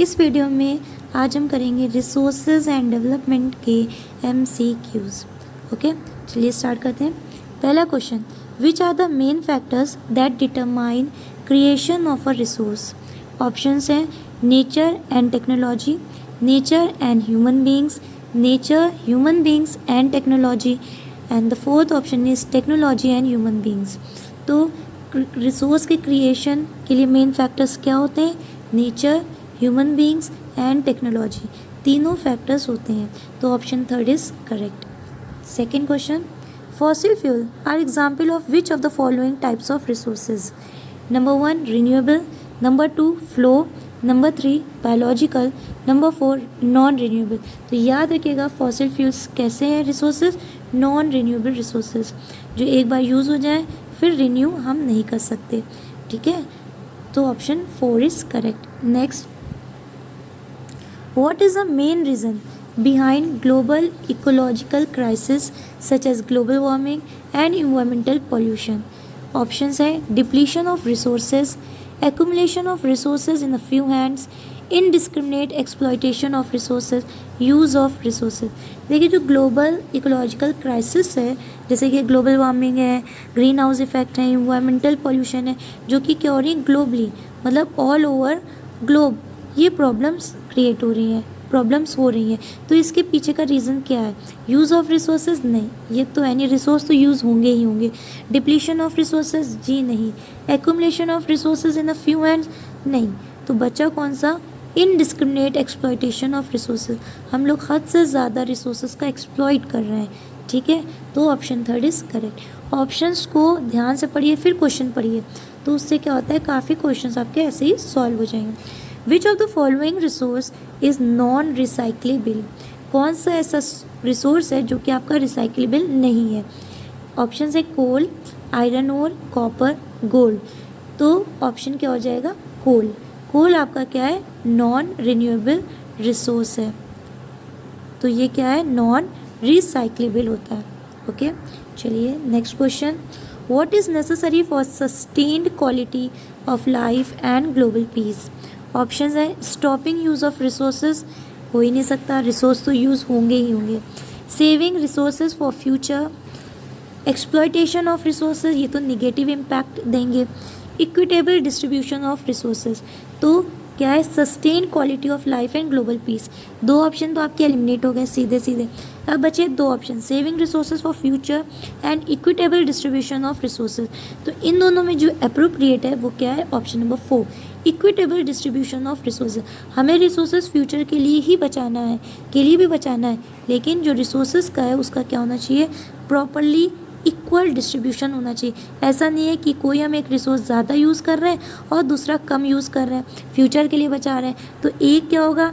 इस वीडियो में आज हम करेंगे रिसोर्सेज एंड डेवलपमेंट के MCQs। ओके, चलिए स्टार्ट करते हैं। पहला question, which are the main factors that determine creation of a resource? Options हैं nature and technology, nature and human beings, nature, human beings and technology, and the fourth option is technology and human beings. तो resource के creation के लिए main factors क्या होते हैं? Nature, human beings and technology, तीनों factors होते हैं। तो option third is correct. Second question, fossil fuel are example of which of the following types of resources? Number 1 renewable, number 2 flow, number 3 biological, number 4 non renewable. तो याद रखिएगा fossil fuels कैसे हैं resources? Non renewable resources, जो एक बार use हो जाए फिर रिन्यू हम नहीं कर सकते। ठीक है, तो option 4 is correct. Next, what is the main reason behind global ecological crisis such as global warming and environmental pollution? Options है depletion of resources, accumulation of resources in a few hands, indiscriminate exploitation of resources, use of resources। देखिए जो global ecological crisis है, जैसे कि global warming है, green house effect है, environmental pollution है, जो कि क्या हो रही है ग्लोबली, मतलब ऑल ओवर ग्लोब ये प्रॉब्लम्स क्रिएट हो रही हैं, प्रॉब्लम्स हो रही हैं। तो इसके पीछे का रीज़न क्या है? Use of resources? नहीं, ये तो है नहीं, रिसोर्स तो यूज़ होंगे ही होंगे। Depletion of resources? जी नहीं। Accumulation of resources in a few hands? नहीं। तो बचा कौन सा? इनडिस्क्रिमिनेट एक्सप्लॉयटेशन ऑफ रिसोर्सेज, हम लोग हद से ज़्यादा रिसोर्सेज का एक्सप्लॉयट कर रहे हैं। ठीक है, तो option third is correct. Options को ध्यान से पढ़िए, फिर क्वेश्चन पढ़िए, तो उससे क्या होता है काफ़ी क्वेश्चन आपके ऐसे ही सॉल्व हो जाएंगे। विच of the following resource is non recyclable? कौन सा ऐसा रिसोर्स है जो कि आपका रिसाइक्लेबल नहीं है? ऑप्शन है कोल, आयरन ओर, कॉपर, गोल्ड। तो ऑप्शन क्या हो जाएगा? कोल। कोल आपका क्या है? नॉन रिन्यूएबल रिसोर्स है, तो ये क्या है? नॉन रिसाइक्लेबल होता है। ओके, चलिए next question, what is necessary for sustained quality of life and global piece? Options है स्टॉपिंग यूज़ ऑफ रिसोर्सेज, हो ही नहीं सकता, रिसोर्स तो यूज़ होंगे ही होंगे। Saving resources for future, exploitation of resources, ये तो निगेटिव इम्पैक्ट देंगे। इक्विटेबल डिस्ट्रीब्यूशन ऑफ रिसोर्सेज, तो क्या है? Sustain quality of life and global piece. दो ऑप्शन तो आपके एलिमिनेट हो गए सीधे सीधे। अब बचे दो option, saving resources for future and equitable distribution of resources. तो इन दोनों में जो अप्रोप्रिएट है वो क्या है? Option number 4, equitable distribution of resources. हमें रिसोर्सेज फ्यूचर के लिए ही बचाना है, के लिए भी बचाना है, लेकिन जो रिसोर्सेज का है उसका क्या होना चाहिए? प्रॉपरली इक्वल डिस्ट्रीब्यूशन होना चाहिए। ऐसा नहीं है कि कोई हम एक रिसोर्स ज़्यादा यूज़ कर रहे हैं और दूसरा कम यूज़ कर रहे हैं, फ्यूचर के लिए बचा रहे हैं, तो एक क्या होगा?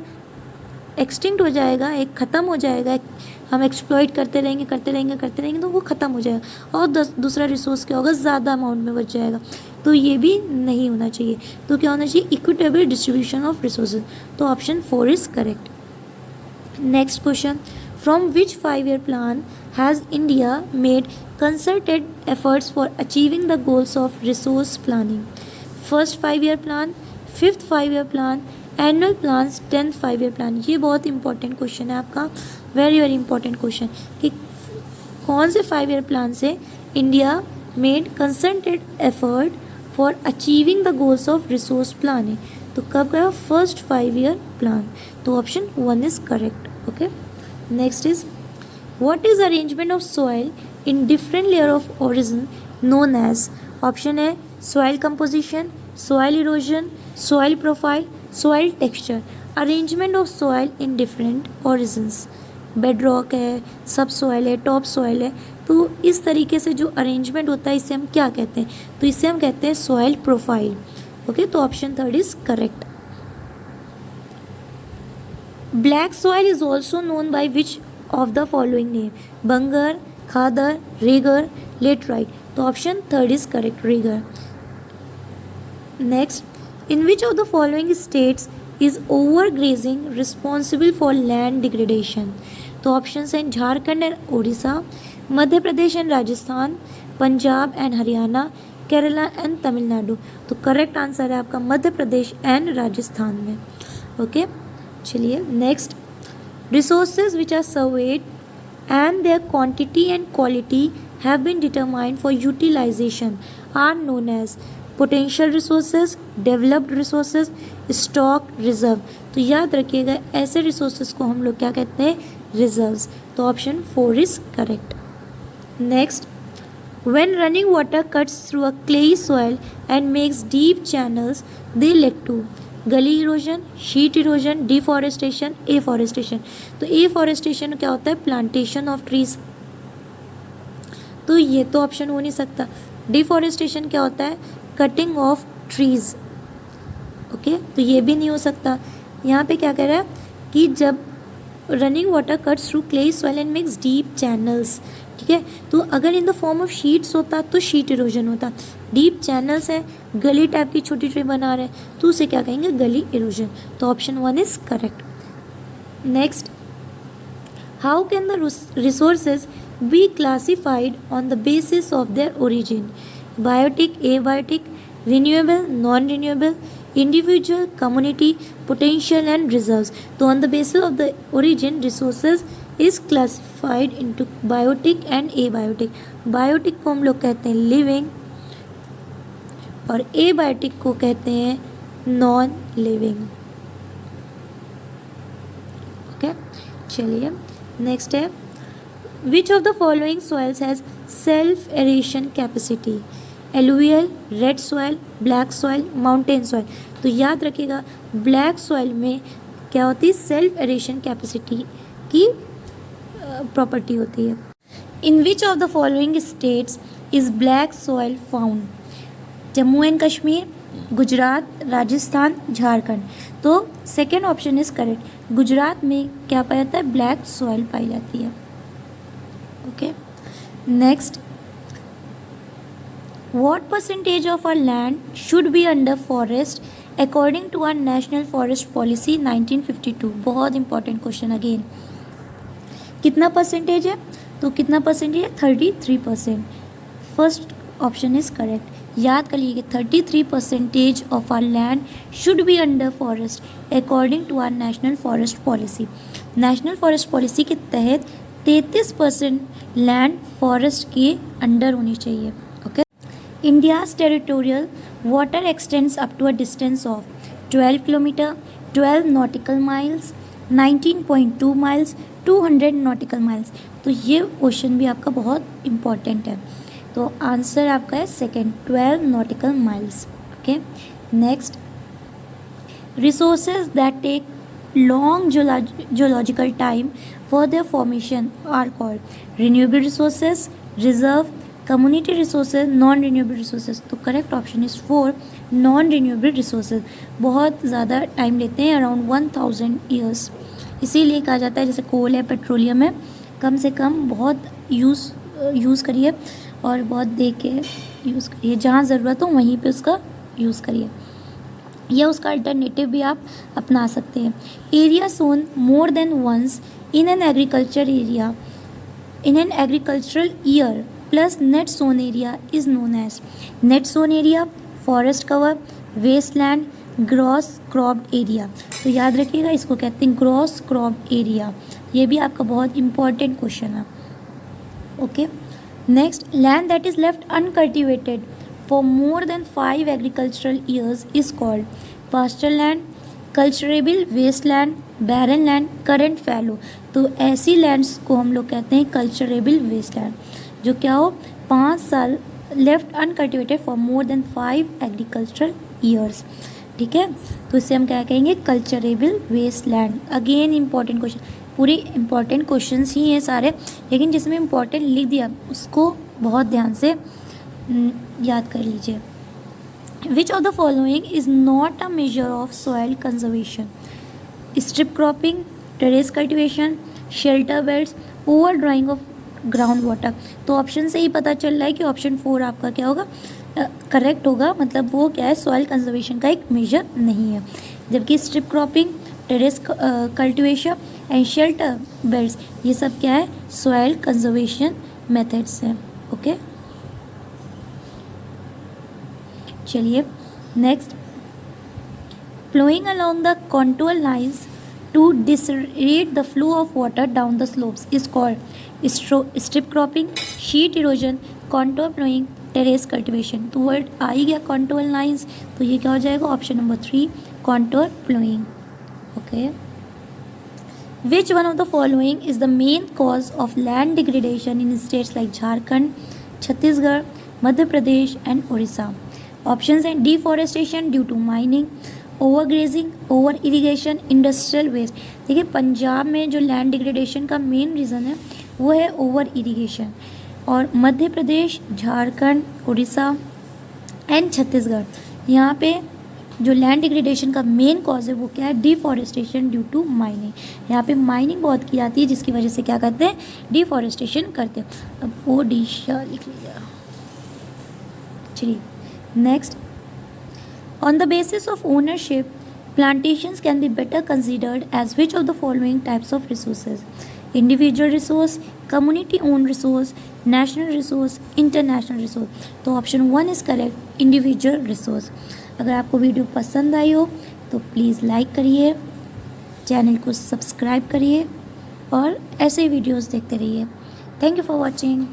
एक्सटिंक्ट हो जाएगा, एक ख़त्म हो जाएगा। हम एक्सप्लॉइट करते रहेंगे करते रहेंगे करते रहेंगे तो वो ख़त्म हो जाएगा, और दूसरा रिसोर्स क्या होगा? ज़्यादा अमाउंट में बच जाएगा। तो ये भी नहीं होना चाहिए। तो क्या होना चाहिए? Equitable distribution of resources. तो option 4 is correct. Next question, from which 5-year plan has India made concerted efforts for achieving the goals of resource planning? First 5-year plan, 5th 5-year plan, annual plans, 10th 5-year plan। ये बहुत important question है आपका, very very important question, कि कौन से 5-year plan से India made concerted effort for achieving the goals of resource planning? तो कब गया? First 5-year plan. तो option 1 is correct. Okay, next is what is arrangement of soil in different layer of origin known as? Option है soil composition, soil erosion, soil profile, soil texture। arrangement of soil in different origins, bedrock है, सब soil है, top soil है, तो इस तरीके से जो अरेंजमेंट होता है इसे हम क्या कहते हैं? तो इसे हम कहते हैं soil profile। ओके, तो option 3 is correct. black soil is also known by which of the following name? Bangar, khadar, regur, laterite. तो option 3 is correct, regur. Next, in which of the following states is overgrazing responsible for land degradation? तो option हैं Jharkhand and Orissa, Madhya Pradesh and Rajasthan, Punjab and Haryana, Kerala and Tamil Nadu. तो correct answer है आपका मध्य Pradesh and Rajasthan में। Okay, चलिए next, resources which are surveyed and their quantity and quality have been determined for utilization are known as potential resources, developed resources, stock, reserve. तो याद रखिएगा ऐसे resources को हम लोग क्या कहते हैं, reserves. तो option 4 is correct. Next, when running water cuts through a clayey soil and makes deep channels, they lead to गली erosion, sheet erosion, deforestation, afforestation. तो एफॉरेस्टेशन क्या होता है, प्लांटेशन ऑफ ट्रीज. तो ये तो ऑप्शन हो नहीं सकता. डिफॉरेस्टेशन क्या होता है, कटिंग ऑफ ट्रीज. ओके, तो ये भी नहीं हो सकता. यहाँ पे क्या कह रहा है कि जब running water cuts through clay soil and makes deep channels. ठीक है, तो अगर in the form of sheets होता तो शीट इरोजन होता. डीप चैनल्स है, गली टाइप की छोटी ट्री बना रहे हैं, तो उसे क्या कहेंगे, गली इरोजन. तो option 1 is correct. Next, how can the resources be classified on the basis of their origin. Biotic, abiotic, renewable, non renewable, individual, community, potential and reserves. तो on the basis of the origin resources is classified into biotic and abiotic. Biotic को हम लोग कहते हैं living और abiotic को कहते हैं नॉन लिविंग. ओके, चलिए नेक्स्ट है, which of the following soils has self aeration capacity. Alluvial, red soil, black soil, mountain soil. तो याद रखिएगा ब्लैक सॉइल में क्या होती है, सेल्फ एरेशन कैपेसिटी की प्रॉपर्टी होती है. In which of the following states is black soil found. Jammu and Kashmir, Gujarat, Rajasthan, Jharkhand. तो second option is correct. Gujarat में क्या पाया जाता है, ब्लैक सॉइल पाई जाती है. Okay, next, what percentage of our land should be under forest according to our national forest policy 1952. बहुत इंपॉर्टेंट क्वेश्चन अगेन. कितना परसेंटेज है, तो कितना परसेंटेज है, 33%. First option is correct. याद कर लीजिए 33% of our land should be under forest according to our national forest policy. National forest policy के तहत 33% लैंड फॉरेस्ट के अंडर होनी चाहिए. Okay, India's territorial water extends up to a distance of 12 kilometre, 12 nautical miles, 19.2 miles, 200 nautical miles. तो ये question भी आपका बहुत इम्पॉर्टेंट है. तो आंसर आपका है second, 12 nautical miles. Okay, next, resources that take long geological time for their formation are called renewable resources, reserve, community resources, non renewable resources. तो correct option is 4, non renewable resources. बहुत ज़्यादा time लेते हैं, around 1000 years. इसीलिए कहा जाता है जैसे कोल है, पेट्रोलियम है, कम से कम बहुत यूज़ करिए और बहुत देख के यूज़ करिए. जहाँ ज़रूरत हो वहीं पे उसका यूज़ करिए, या उसका अल्टरनेटिव भी आप अपना सकते हैं. Area sown more than once in an agriculture area in an agricultural year plus net sown area is known as. Net sown area, forest cover, waste land, gross cropped area. तो याद रखिएगा इसको कहते हैं ग्रॉस क्रॉप्ड एरिया. ये भी आपका बहुत इंपॉर्टेंट क्वेश्चन है. Okay, next, land that is left uncultivated for more than 5 agricultural years is called pasture land, culturable waste land, barren land, current fallow. तो ऐसी लैंड्स को हम लोग कहते हैं कल्चरेबल वेस्ट लैंड, जो क्या हो 5 साल left uncultivated for more than 5 agricultural years. ठीक है, तो इसे हम क्या कहेंगे, culturable waste land. Again important question, पूरे इंपॉर्टेंट क्वेश्चंस ही हैं सारे, लेकिन जिसमें इंपॉर्टेंट लिख दिया उसको बहुत ध्यान से याद कर लीजिए. विच of the following is not a measure of soil conservation. Strip cropping, terrace cultivation, shelter belts, over drying of ground water. तो ऑप्शन से ही पता चल रहा है कि ऑप्शन 4 आपका क्या होगा, करेक्ट होगा. मतलब वो क्या है, सॉइल कंजर्वेशन का एक मेजर नहीं है. जबकि strip cropping, terrace cultivation and shelter belts, ये सब क्या है, सॉइल कंजर्वेशन मेथड्स हैं. ओके, चलिए next, Plowing along the contour lines to disseminate the flow of water down the slopes is called strip cropping, sheet erosion, contour plowing, terrace cultivation. तो word आ ही गया कॉन्टोर लाइन्स, तो ये क्या हो जाएगा option number 3 contour ploughing. Okay. Which one of the following is the main cause of land degradation in states like Jharkhand, Chhattisgarh, Madhya Pradesh and Orissa. Options हैं deforestation due to mining, over grazing, over irrigation, industrial waste. देखिए पंजाब में जो land degradation का main reason है वो है over irrigation, और Madhya Pradesh, Jharkhand, Orissa and Chhattisgarh यहाँ पे जो लैंड डिग्रेडेशन का मेन कॉज है वो क्या है, डिफॉरेस्टेशन ड्यू टू माइनिंग. यहाँ पे माइनिंग बहुत की जाती है जिसकी वजह से क्या करते हैं, डिफॉरेस्टेशन करते हैं. अब ओडिशा लिख लीजिए. चलिए next. On the basis of ownership plantations can be better considered as which of the following types of resources: individual resource, community owned resource, national resource, international resource. तो option 1 is correct, individual resource. अगर आपको video पसंद आई हो तो please like करिए, channel को subscribe करिए और ऐसे वीडियोस देखते रहिए. Thank you for watching.